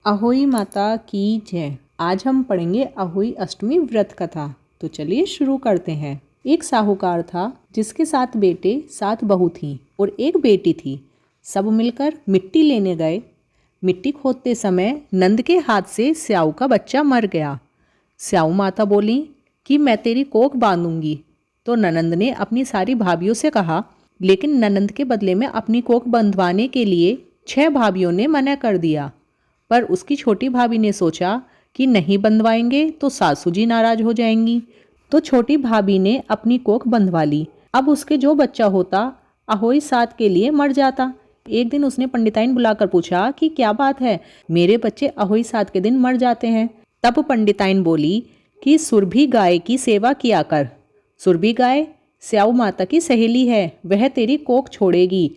अहोई माता की जय। आज हम पढ़ेंगे अहोई अष्टमी व्रत कथा। तो चलिए शुरू करते हैं। एक साहूकार था जिसके 7 बेटे 7 बहू थी और एक बेटी थी। सब मिलकर मिट्टी लेने गए। मिट्टी खोदते समय नंद के हाथ से स्याऊ का बच्चा मर गया। स्याऊ माता बोली कि मैं तेरी कोख बांधूंगी। तो ननंद ने अपनी सारी भाभियों से कहा, लेकिन ननंद के बदले में अपनी कोख बंधवाने के लिए 6 भाभियों ने मना कर दिया। पर उसकी छोटी भाभी ने सोचा कि नहीं बंधवाएंगे तो सासू जी नाराज हो जाएंगी। तो छोटी भाभी ने अपनी कोख बंधवा ली। अब उसके जो बच्चा होता अहोई 7 के लिए मर जाता। एक दिन उसने पंडिताइन बुलाकर पूछा कि क्या बात है, मेरे बच्चे अहोई 7 के दिन मर जाते हैं। तब पंडिताइन बोली कि सुरभि गाय की सेवा किया कर। सुरभि गाय स्याऊ माता की सहेली है, वह तेरी कोख छोड़ेगी,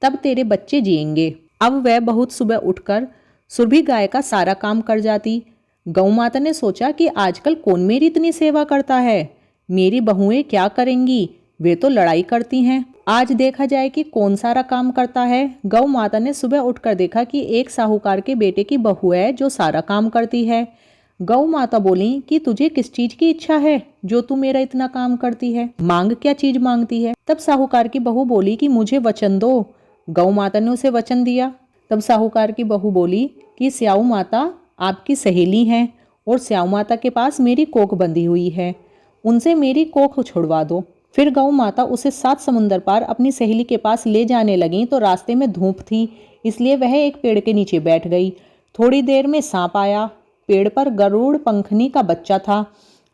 तब तेरे बच्चे जिएंगे। अब वह बहुत सुबह उठकर सुरभि गाय का सारा काम कर जाती। गौ माता ने सोचा कि आजकल कौन मेरी इतनी सेवा करता है, मेरी बहुएं क्या करेंगी, वे तो लड़ाई करती हैं। आज देखा जाए कि कौन सारा काम करता है। गौ माता ने सुबह उठकर देखा कि एक साहूकार के बेटे की बहू है जो सारा काम करती है। गौ माता बोली कि तुझे किस चीज की इच्छा है जो तू मेरा इतना काम करती है, मांग क्या चीज मांगती है। तब साहूकार की बहू बोली कि मुझे वचन दो। गौ माता ने उसे वचन दिया। तब साहूकार की बहू बोली कि स्याऊ माता आपकी सहेली हैं और स्याऊ माता के पास मेरी कोख बंधी हुई है, उनसे मेरी कोख छुड़वा दो। फिर गौ माता उसे 7 समुंदर पार अपनी सहेली के पास ले जाने लगी तो रास्ते में धूप थी, इसलिए वह एक पेड़ के नीचे बैठ गई। थोड़ी देर में सांप आया। पेड़ पर गरुड़ पंखनी का बच्चा था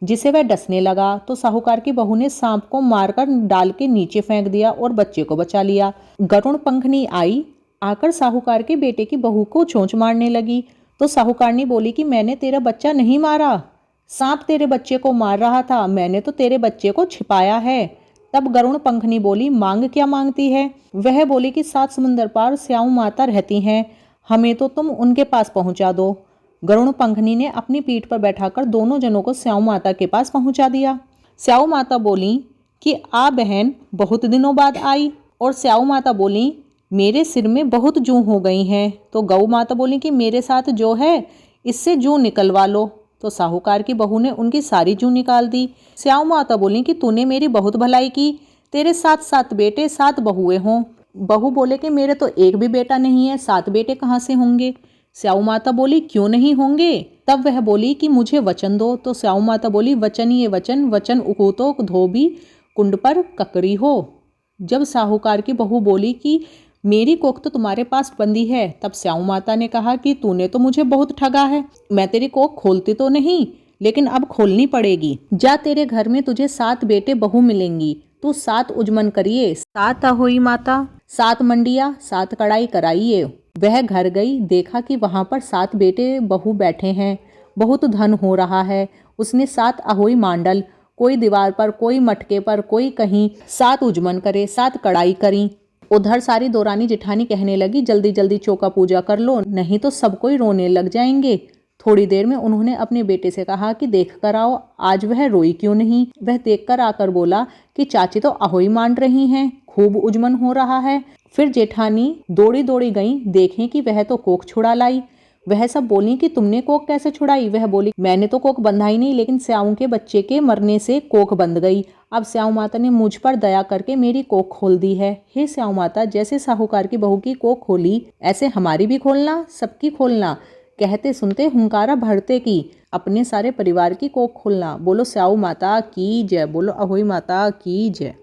जिसे वह डसने लगा। तो साहूकार की बहू ने सांप को मारकर डाल के नीचे फेंक दिया और बच्चे को बचा लिया। गरुड़ पंखनी आई, आकर साहूकार के बेटे की बहू को चोंच मारने लगी। तो साहूकारनी बोली कि मैंने तेरा बच्चा नहीं मारा, सांप तेरे बच्चे को मार रहा था, मैंने तो तेरे बच्चे को छिपाया है। तब गरुड़ पंखनी बोली, मांग क्या मांगती है। वह बोली कि 7 समुंदर पार स्याऊ माता रहती हैं, हमें तो तुम उनके पास पहुंचा दो। गरुड़ पंखनी ने अपनी पीठ पर बैठाकर दोनों जनों को स्याऊ माता के पास पहुंचा दिया। स्याऊ माता बोली कि आ बहन बहुत दिनों बाद आई। और स्याऊ माता बोली मेरे सिर में बहुत जूं हो गई हैं। तो गौ माता बोली कि मेरे साथ जो है इससे जूं निकलवा लो। तो साहूकार की बहू ने उनकी सारी जूं निकाल दी। स्याऊ माता बोली कि तूने मेरी बहुत भलाई की, तेरे 7 बेटे 7 बहुएं हों। बहू बोले कि मेरे तो एक भी बेटा नहीं है, 7 बेटे कहाँ से होंगे। स्याऊ माता बोली क्यों नहीं होंगे। तब वह बोली कि मुझे वचन दो। तो स्याऊ माता बोली वचन ये वचन, वचन उकूतो धोबी कुंड पर ककड़ी हो। जब साहूकार की बहू बोली कि मेरी कोख तो तुम्हारे पास बंदी है, तब स्याऊ माता ने कहा कि तूने तो मुझे बहुत ठगा है, मैं तेरी कोख खोलती तो नहीं लेकिन अब खोलनी पड़ेगी। जा, तेरे घर में तुझे 7 बेटे बहू मिलेंगी, तू 7 उजमन करिए। 7 अहोई माता 7 मंडिया 7 कढ़ाई कराइए। वह घर गई, देखा कि वहां पर 7 बेटे बहू बैठे हैं, बहुत धन हो रहा है। उसने 7 अहोई मांडल, कोई दीवार पर, कोई मटके पर, कोई कहीं 7 उजमन करे, 7 कढ़ाई करी। उधर सारी दौरानी जिठानी कहने लगी जल्दी जल्दी चौका पूजा कर लो, नहीं तो सब कोई रोने लग जाएंगे। थोड़ी देर में उन्होंने अपने बेटे से कहा कि देख कर आओ आज वह रोई क्यों नहीं। वह देख कर आकर बोला कि चाची तो अहोई मांड रही हैं, खूब उजमन हो रहा है। फिर जेठानी दौड़ी दौड़ी गई, देखें कि वह तो कोख छुड़ा लाई। वह सब बोली कि तुमने कोख कैसे छुड़ाई। वह बोली मैंने तो कोख बंधाई नहीं, लेकिन स्याऊ के बच्चे के मरने से कोख बंध गई। अब स्याऊ माता ने मुझ पर दया करके मेरी कोख खोल दी है। हे स्याऊ माता, जैसे साहूकार की बहू की कोख खोली ऐसे हमारी भी खोलना, सबकी खोलना। कहते सुनते हुंकारा भरते की अपने सारे परिवार की कोख खोलना। बोलो स्याऊ माता की जय, बोलो अहोई माता की जय।